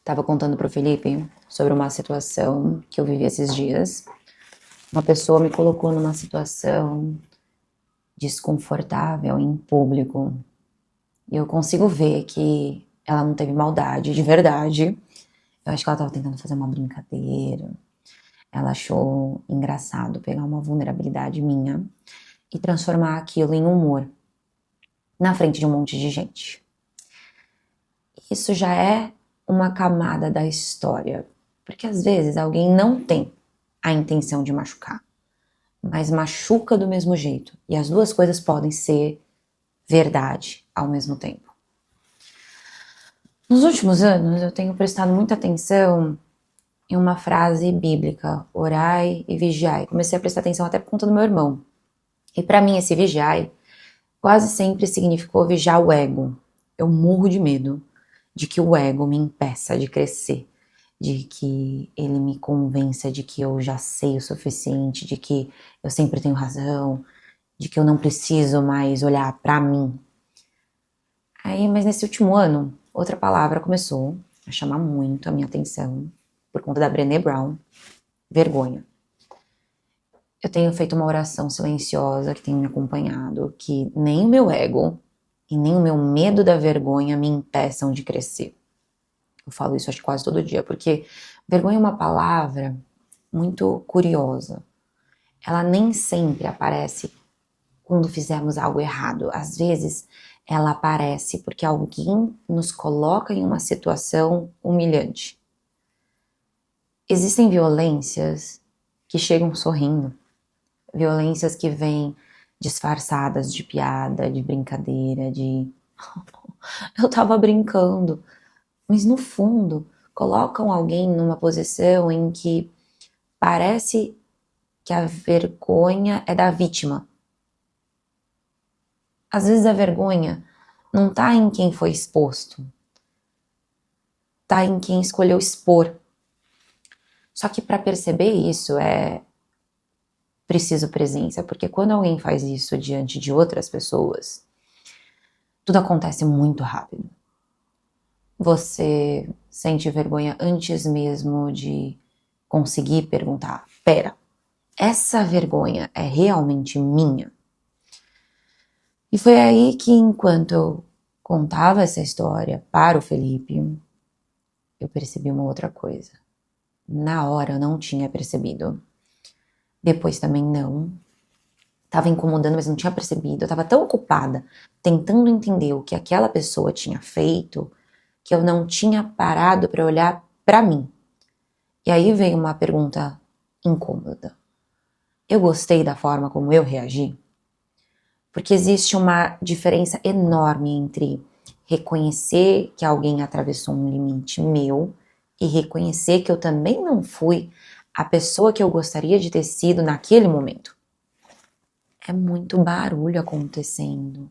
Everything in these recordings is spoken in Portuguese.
Tava contando pro Felipe sobre uma situação que eu vivi esses dias. Uma pessoa me colocou numa situação desconfortável em público. E eu consigo ver que ela não teve maldade, de verdade. Eu acho que ela tava tentando fazer uma brincadeira. Ela achou engraçado pegar uma vulnerabilidade minha e transformar aquilo em humor na frente de um monte de gente. Isso já é uma camada da história, porque às vezes alguém não tem a intenção de machucar, mas machuca do mesmo jeito, e as duas coisas podem ser verdade ao mesmo tempo. Nos últimos anos eu tenho prestado muita atenção em uma frase bíblica: orai e vigiai. Comecei a prestar atenção até por conta do meu irmão. E para mim esse vigiai quase sempre significou vigiar o ego. Eu morro de medo de que o ego me impeça de crescer, de que ele me convença de que eu já sei o suficiente, de que eu sempre tenho razão, de que eu não preciso mais olhar pra mim. Mas nesse último ano, outra palavra começou a chamar muito a minha atenção, por conta da Brené Brown: vergonha. Eu tenho feito uma oração silenciosa que tem me acompanhado, que nem o meu ego e nem o meu medo da vergonha me impeçam de crescer. Eu falo isso acho que quase todo dia, porque vergonha é uma palavra muito curiosa. Ela nem sempre aparece quando fizemos algo errado. Às vezes ela aparece porque alguém nos coloca em uma situação humilhante. Existem violências que chegam sorrindo, violências que vêm disfarçadas de piada, de brincadeira, de eu tava brincando, mas no fundo colocam alguém numa posição em que parece que a vergonha é da vítima. Às vezes a vergonha não tá em quem foi exposto, tá em quem escolheu expor. Só que para perceber isso é preciso presença, porque quando alguém faz isso diante de outras pessoas, tudo acontece muito rápido. Você sente vergonha antes mesmo de conseguir perguntar: pera, essa vergonha é realmente minha? E foi aí que, enquanto eu contava essa história para o Felipe, eu percebi uma outra coisa. Na hora eu não tinha percebido. Depois também não. Tava incomodando, mas não tinha percebido. Eu tava tão ocupada tentando entender o que aquela pessoa tinha feito que eu não tinha parado para olhar para mim. E aí veio uma pergunta incômoda. Eu gostei da forma como eu reagi? Porque existe uma diferença enorme entre reconhecer que alguém atravessou um limite meu e reconhecer que eu também não fui a pessoa que eu gostaria de ter sido naquele momento. É muito barulho acontecendo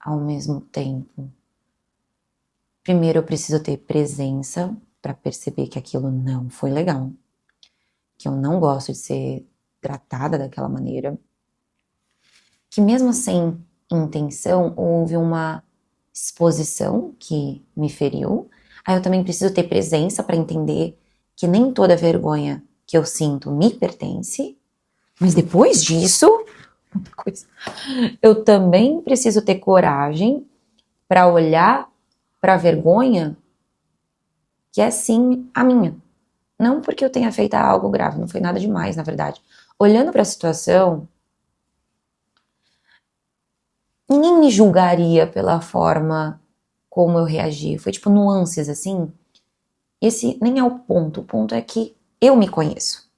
ao mesmo tempo. Primeiro eu preciso ter presença para perceber que aquilo não foi legal, que eu não gosto de ser tratada daquela maneira, que mesmo sem intenção houve uma exposição que me feriu. Aí eu também preciso ter presença para entender que nem toda vergonha que eu sinto me pertence, mas depois disso, eu também preciso ter coragem para olhar para a vergonha que é sim a minha. Não porque eu tenha feito algo grave, não foi nada demais, na verdade. Olhando para a situação, ninguém me julgaria pela forma como eu reagi. Foi tipo nuances assim. Esse nem é o ponto é que eu me conheço.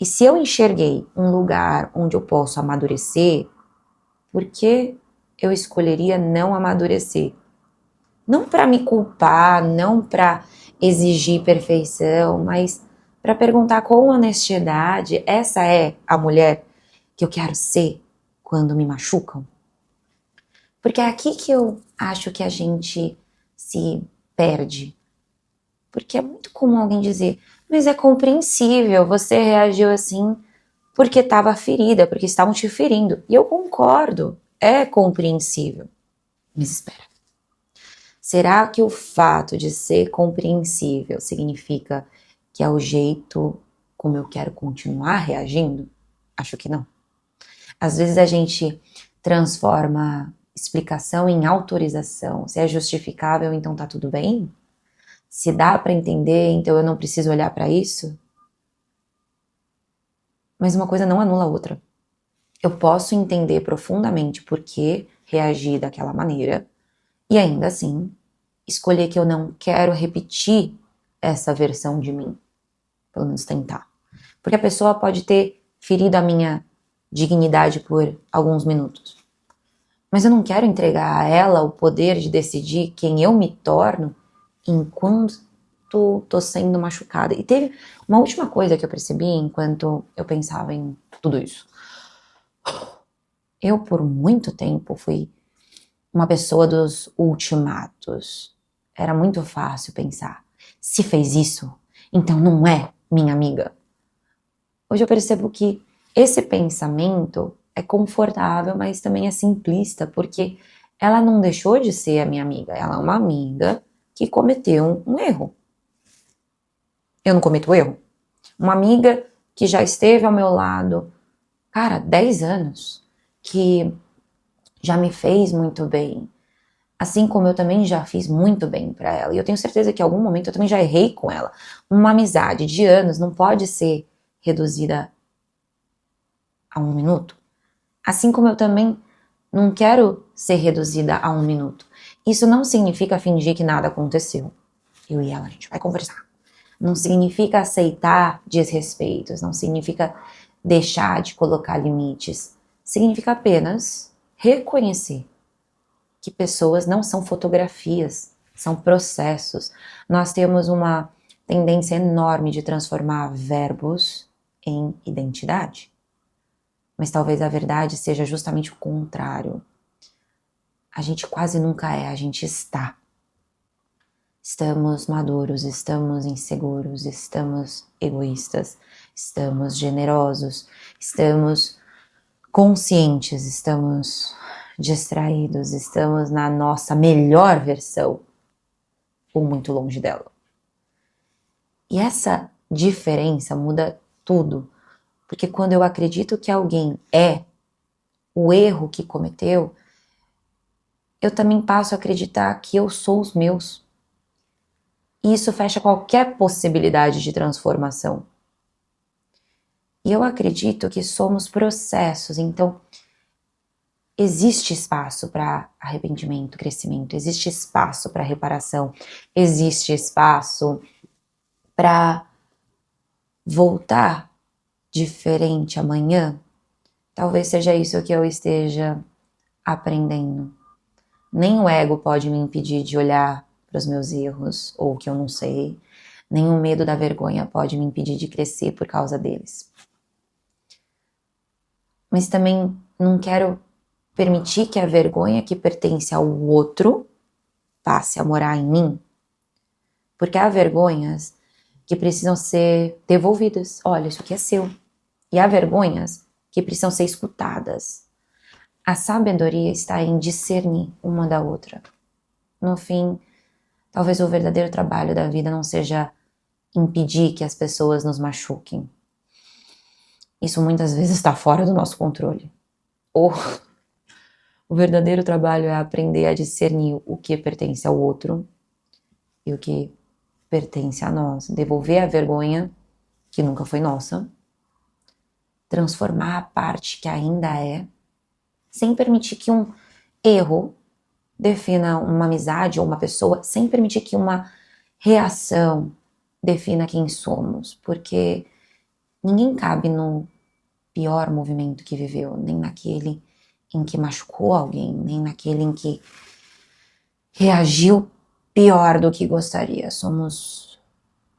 E se eu enxerguei um lugar onde eu posso amadurecer, por que eu escolheria não amadurecer? Não para me culpar, não para exigir perfeição, mas para perguntar com honestidade: essa é a mulher que eu quero ser quando me machucam? Porque é aqui que eu acho que a gente se perde. Porque é muito comum alguém dizer: mas é compreensível, você reagiu assim porque estava ferida, porque estavam te ferindo. E eu concordo, é compreensível. Mas espera. Será que o fato de ser compreensível significa que é o jeito como eu quero continuar reagindo? Acho que não. Às vezes a gente transforma explicação em autorização. Se é justificável, então tá tudo bem? Se dá para entender, então eu não preciso olhar para isso? Mas uma coisa não anula a outra. Eu posso entender profundamente por que reagir daquela maneira e ainda assim escolher que eu não quero repetir essa versão de mim. Pelo menos tentar. Porque a pessoa pode ter ferido a minha dignidade por alguns minutos. Mas eu não quero entregar a ela o poder de decidir quem eu me torno enquanto tô sendo machucada. E teve uma última coisa que eu percebi enquanto eu pensava em tudo isso. Eu, por muito tempo, fui uma pessoa dos ultimatos. Era muito fácil pensar, se fez isso, então não é minha amiga. Hoje eu percebo que esse pensamento é confortável, mas também é simplista, porque ela não deixou de ser a minha amiga. Ela é uma amiga que cometeu um erro. Eu não cometo erro? Uma amiga que já esteve ao meu lado, cara, 10 anos, que já me fez muito bem. Assim como eu também já fiz muito bem pra ela. E eu tenho certeza que em algum momento eu também já errei com ela. Uma amizade de anos não pode ser reduzida a 1 minuto. Assim como eu também não quero ser reduzida a 1 minuto. Isso não significa fingir que nada aconteceu. Eu e ela, a gente vai conversar. Não significa aceitar desrespeitos, não significa deixar de colocar limites. Significa apenas reconhecer que pessoas não são fotografias, são processos. Nós temos uma tendência enorme de transformar verbos em identidade. Mas talvez a verdade seja justamente o contrário. A gente quase nunca é, a gente está. Estamos maduros, estamos inseguros, estamos egoístas, estamos generosos, estamos conscientes, estamos distraídos, estamos na nossa melhor versão ou muito longe dela. E essa diferença muda tudo, porque quando eu acredito que alguém é o erro que cometeu, eu também passo a acreditar que eu sou os meus. E isso fecha qualquer possibilidade de transformação. E eu acredito que somos processos, então existe espaço para arrependimento, crescimento, existe espaço para reparação, existe espaço para voltar diferente amanhã. Talvez seja isso que eu esteja aprendendo. Nem o ego pode me impedir de olhar para os meus erros ou o que eu não sei. Nem o medo da vergonha pode me impedir de crescer por causa deles. Mas também não quero permitir que a vergonha que pertence ao outro passe a morar em mim. Porque há vergonhas que precisam ser devolvidas. Olha, isso aqui é seu. E há vergonhas que precisam ser escutadas. A sabedoria está em discernir uma da outra. No fim, talvez o verdadeiro trabalho da vida não seja impedir que as pessoas nos machuquem. Isso muitas vezes está fora do nosso controle. Ou o verdadeiro trabalho é aprender a discernir o que pertence ao outro e o que pertence a nós. Devolver a vergonha que nunca foi nossa. Transformar a parte que ainda é, sem permitir que um erro defina uma amizade ou uma pessoa, sem permitir que uma reação defina quem somos, porque ninguém cabe no pior movimento que viveu, nem naquele em que machucou alguém, nem naquele em que reagiu pior do que gostaria. Somos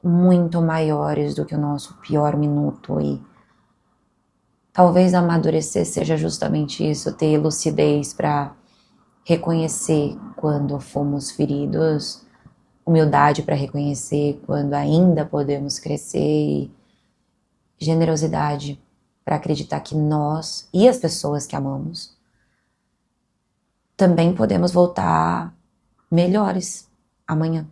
muito maiores do que o nosso pior minuto e talvez amadurecer seja justamente isso, ter lucidez para reconhecer quando fomos feridos, humildade para reconhecer quando ainda podemos crescer e generosidade para acreditar que nós e as pessoas que amamos também podemos voltar melhores amanhã.